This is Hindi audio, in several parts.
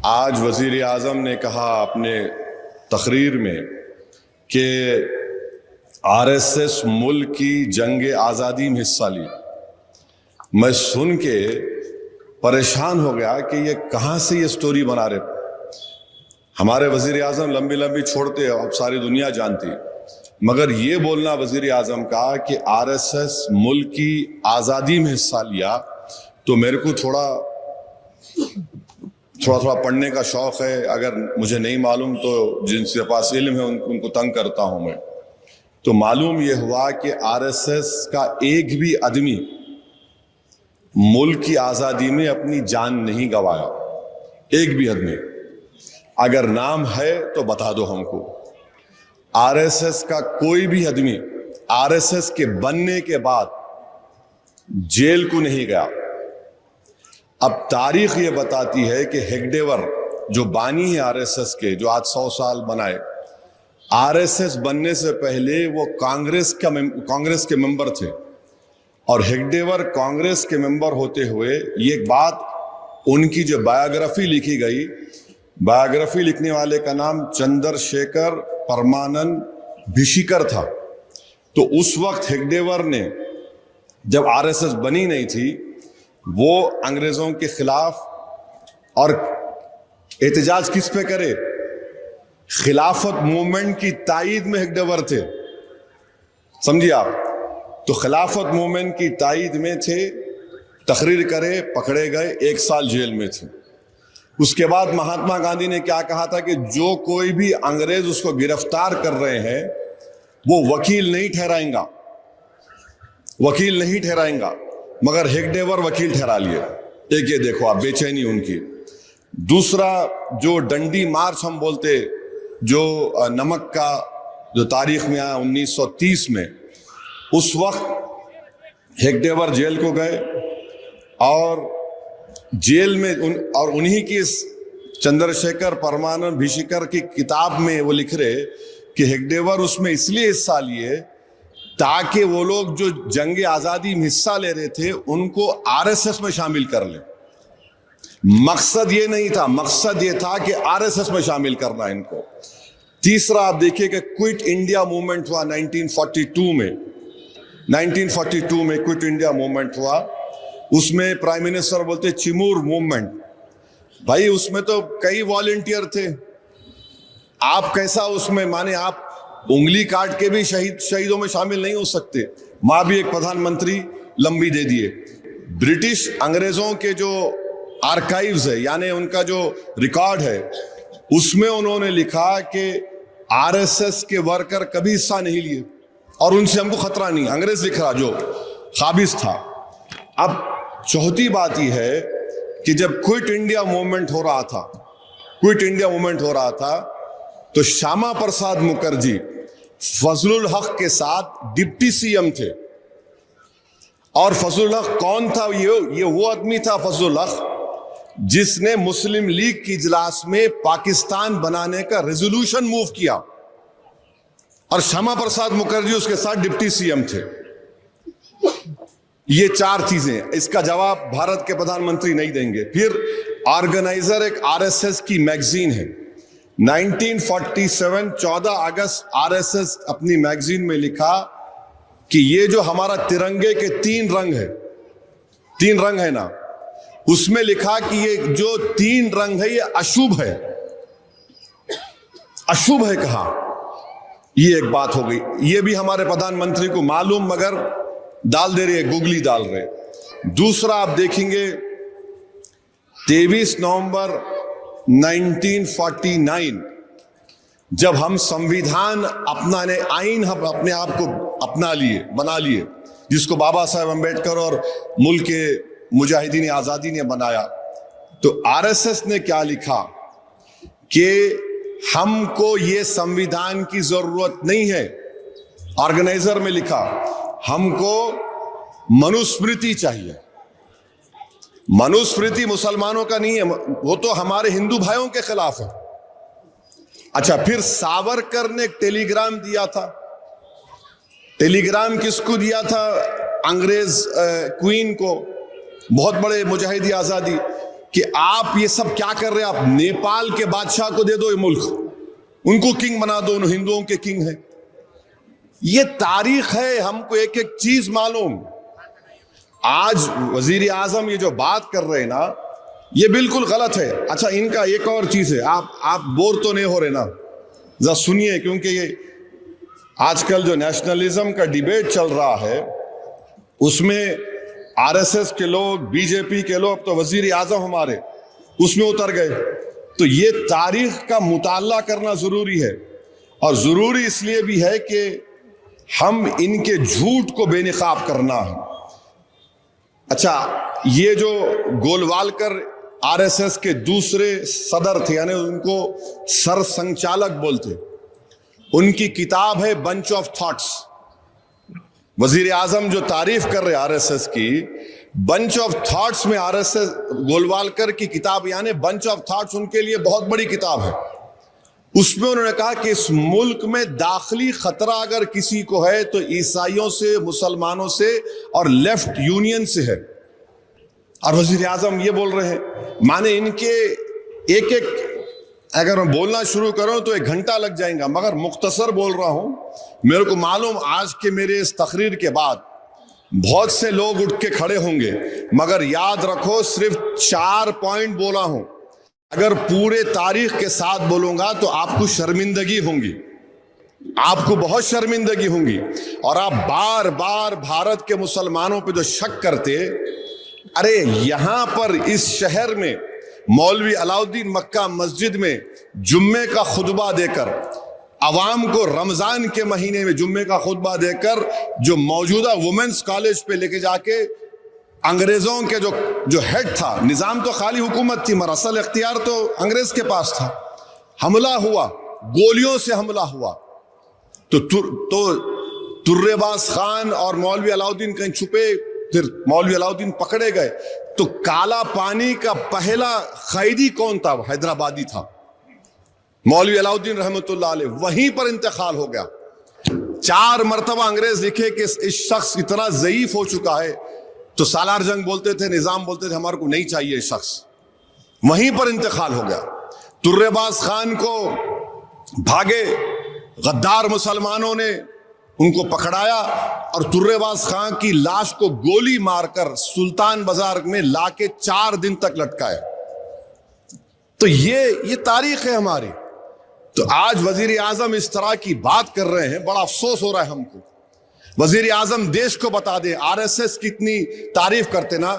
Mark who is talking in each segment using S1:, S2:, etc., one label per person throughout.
S1: आज वज़ीर आज़म ने कहा अपने तकरीर में कि आरएसएस मुल्क की जंग आज़ादी में हिस्सा ली। मैं सुन के परेशान हो गया कि ये कहाँ से ये स्टोरी बना रहे। हमारे वज़ीर आज़म लंबी लंबी छोड़ते हैं, अब सारी दुनिया जानती, मगर ये बोलना वज़ीर आज़म का कि आरएसएस मुल्क की आज़ादी में हिस्सा लिया, तो मेरे को थोड़ा पढ़ने का शौक़ है। अगर मुझे नहीं मालूम तो जिनके पास इल्म है उनको तंग करता हूँ मैं। तो मालूम यह हुआ कि आरएसएस का एक भी आदमी मुल्क की आज़ादी में अपनी जान नहीं गंवाया, एक भी आदमी। अगर नाम है तो बता दो हमको। आरएसएस का कोई भी आदमी आरएसएस के बनने के बाद जेल को नहीं गया। अब तारीख ये बताती है कि हेगडेवर जो बानी है आरएसएस के, जो आज 100 साल बनाए, आरएसएस बनने से पहले वो कांग्रेस के मेंबर थे, और हेगडेवर कांग्रेस के मेंबर होते हुए ये बात, उनकी जो बायोग्राफी लिखी गई, बायोग्राफी लिखने वाले का नाम चंद्रशेखर परमानंद भिशिकर था। तो उस वक्त हेगडेवर ने, जब आरएसएस बनी नहीं थी, वो अंग्रेजों के खिलाफ, और एहतजाज किस पे करे, खिलाफत मूवमेंट की तायीद में हेगडेवर थे, समझिए आप। तो खिलाफत मूवमेंट की तायीद में थे, तकरीर करे, पकड़े गए, 1 साल जेल में थे। उसके बाद महात्मा गांधी ने क्या कहा था कि जो कोई भी अंग्रेज उसको गिरफ्तार कर रहे हैं वो वकील नहीं ठहराएंगा, वकील नहीं ठहराएंगा, मगर हेगडेवर वकील ठहरा लिए। एक ये देखो आप बेचैनी उनकी। दूसरा, जो डंडी मार्च हम बोलते, जो नमक का जो तारीख में आया 1930 में, उस वक्त हेगडेवर जेल को गए, और जेल में उन्हीं की चंद्रशेखर परमानंद भिशिकर की किताब में वो लिख रहे कि हेगडेवर उसमें इसलिए हिस्सा लिए ताकि वो लोग जो जंग आज़ादी में हिस्सा ले रहे थे उनको आरएसएस में शामिल कर ले। मकसद ये नहीं था, मकसद ये था कि आरएसएस में शामिल करना इनको। तीसरा, आप देखिए कि क्विट इंडिया मूवमेंट हुआ 1942 में। 1942 में क्विट इंडिया मूवमेंट हुआ, उसमें प्राइम मिनिस्टर बोलते चिमूर मूवमेंट। भाई उसमें तो कई वॉलंटियर थे, आप कैसा उसमें, माने आप उंगली काट के भी शहीदों में शामिल नहीं हो सकते। मां भी एक प्रधानमंत्री लंबी दे दिए। ब्रिटिश अंग्रेजों के जो आर्काइव्स है, यानी उनका जो रिकॉर्ड है, उसमें उन्होंने लिखा कि आरएसएस के वर्कर कभी हिस्सा नहीं लिए और उनसे हमको खतरा नहीं। अंग्रेज लिख रहा जो खाबिज था। अब चौथी बात यह है कि जब क्विट इंडिया मूवमेंट हो रहा था, तो श्यामा प्रसाद मुखर्जी फजलुल हक के साथ डिप्टी सीएम थे। और फजलुल हक कौन था? ये वो आदमी था फजलुल हक जिसने मुस्लिम लीग की इजलास में पाकिस्तान बनाने का रेजोल्यूशन मूव किया, और श्यामा प्रसाद मुखर्जी उसके साथ डिप्टी सीएम थे। ये 4 चीजें, इसका जवाब भारत के प्रधानमंत्री नहीं देंगे। फिर ऑर्गेनाइजर एक आरएसएस की मैगजीन है, 1947 14 अगस्त आरएसएस अपनी मैगजीन में लिखा कि ये जो हमारा तिरंगे के 3 रंग है ना, उसमें लिखा कि ये जो 3 रंग है ये अशुभ है। अशुभ है कहा, ये एक बात हो गई। ये भी हमारे प्रधानमंत्री को मालूम, मगर डाल दे रहे, गुगली डाल रहे। दूसरा, आप देखेंगे 23 नवंबर 1949 जब हम संविधान अपनाने, आईन हम अपने आप को बना लिए, जिसको बाबा साहेब अम्बेडकर और मुल्क के मुजाहिदीन आज़ादी ने बनाया, तो आरएसएस ने क्या लिखा कि हमको ये संविधान की जरूरत नहीं है। ऑर्गेनाइजर में लिखा हमको मनुस्मृति चाहिए। मनुस्मृति मुसलमानों का नहीं है, वो तो हमारे हिंदू भाइयों के खिलाफ है। अच्छा, फिर सावरकर ने एक टेलीग्राम दिया था। टेलीग्राम किसको दिया था? अंग्रेज क्वीन को, बहुत बड़े मुजाहिदी आजादी। कि आप ये सब क्या कर रहे हैं, आप नेपाल के बादशाह को दे दो ये मुल्क, उनको किंग बना दो, उन हिंदुओं के किंग है। ये तारीख है, हमको एक एक चीज मालूम। आज वजीर आजम ये जो बात कर रहे हैं ना, ये बिल्कुल गलत है। अच्छा, इनका एक और चीज है, आप बोर तो नहीं हो रहे ना, जरा सुनिए, क्योंकि ये आजकल जो नेशनलिज्म का डिबेट चल रहा है उसमें आरएसएस के लोग, बीजेपी के लोग, तो वजीर आजम हमारे उसमें उतर गए। तो ये तारीख का मुताला करना जरूरी है, और जरूरी इसलिए भी है कि हम इनके झूठ को बेनकाब करना है। अच्छा, ये जो गोलवालकर आरएसएस के दूसरे सदर थे, यानी उनको सर संचालक बोलते, उनकी किताब है बंच ऑफ थॉट्स। वजीर आजम जो तारीफ कर रहे आरएसएस की, बंच ऑफ थॉट्स में आरएसएस गोलवालकर की किताब, यानी बंच ऑफ थॉट्स उनके लिए बहुत बड़ी किताब है। उसमें उन्होंने कहा कि इस मुल्क में दाखिली खतरा अगर किसी को है तो ईसाइयों से, मुसलमानों से और लेफ्ट यूनियन से है। और वजीर आजम ये बोल रहे हैं, माने इनके एक एक, अगर मैं बोलना शुरू करूं तो 1 घंटा लग जाएगा, मगर मुख्तसर बोल रहा हूं। मेरे को मालूम आज के मेरे इस तकरीर के बाद बहुत से लोग उठ के खड़े होंगे, मगर याद रखो सिर्फ 4 पॉइंट बोला हूं। अगर पूरे तारीख के साथ बोलूंगा तो आपको शर्मिंदगी होंगी, आपको बहुत शर्मिंदगी होंगी। और आप बार बार भारत के मुसलमानों पे जो शक करते, अरे यहां पर इस शहर में मौलवी अलाउद्दीन मक्का मस्जिद में जुम्मे का खुतबा देकर, अवाम को रमजान के महीने में जुम्मे का खुतबा देकर, जो मौजूदा वुमेन्स कॉलेज पे लेके जाके अंग्रेजों के जो हेड था, निजाम तो खाली हुकूमत थी, मगर असल इख्तियार तो अंग्रेज के पास था, हमला हुआ, गोलियों से हमला हुआ। तो तुर्रेबाज खान और मौलवी अलाउद्दीन कहीं छुपे, फिर मौलवी अलाउद्दीन पकड़े गए। तो काला पानी का पहला कैदी कौन था? हैदराबादी था, मौलवी अलाउद्दीन रहमतुल्लाह अलैह। वहीं पर इंतकाल हो गया। 4 मरतबा अंग्रेज लिखे कि इस शख्स इतना ज़ईफ हो चुका है, तो सालार जंग बोलते थे, निजाम बोलते थे हमारे को नहीं चाहिए शख्स, वहीं पर इंतकाल हो गया। तुर्रेबाज खान को भागे गद्दार मुसलमानों ने उनको पकड़ाया और तुर्रेबाज खान की लाश को गोली मारकर सुल्तान बाजार में लाके 4 दिन तक लटकाया। तो ये तारीख है हमारी। तो आज वजीर आजम इस तरह की बात कर रहे हैं, बड़ा अफसोस हो रहा है हमको। वजीर आजम देश को बता दे, आरएसएस कितनी तारीफ करते ना,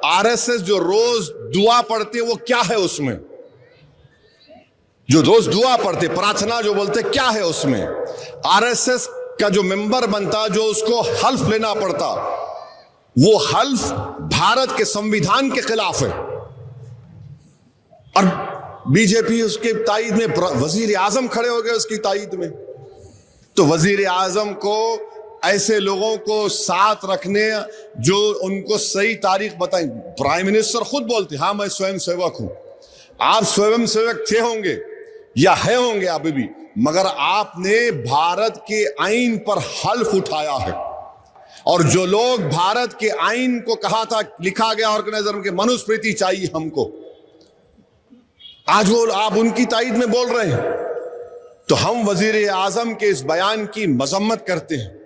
S1: आरएसएस जो रोज दुआ पढ़ते वो क्या है उसमें, जो रोज दुआ पढ़ते, प्रार्थना जो बोलते, क्या है उसमें? आरएसएस का जो मेंबर बनता, जो उसको हल्फ लेना पड़ता, वो हल्फ भारत के संविधान के खिलाफ है। और बीजेपी उसके तायीद में, वजीर आजम खड़े हो गए उसकी तायीद में। तो वजीर आजम को ऐसे लोगों को साथ रखने जो उनको सही तारीख बताएं। प्राइम मिनिस्टर खुद बोलते, हाँ मैं स्वयं सेवक हूं। आप स्वयं सेवक थे होंगे या है होंगे अभी भी, मगर आपने भारत के आईन पर हल्फ उठाया है। और जो लोग भारत के आईन को कहा था, लिखा गया ऑर्गेनाइजर के मनुस्मृति चाहिए हमको, आज वो आप उनकी तायीद में बोल रहे हैं। तो हम वजीर आजम के इस बयान की मजम्मत करते हैं।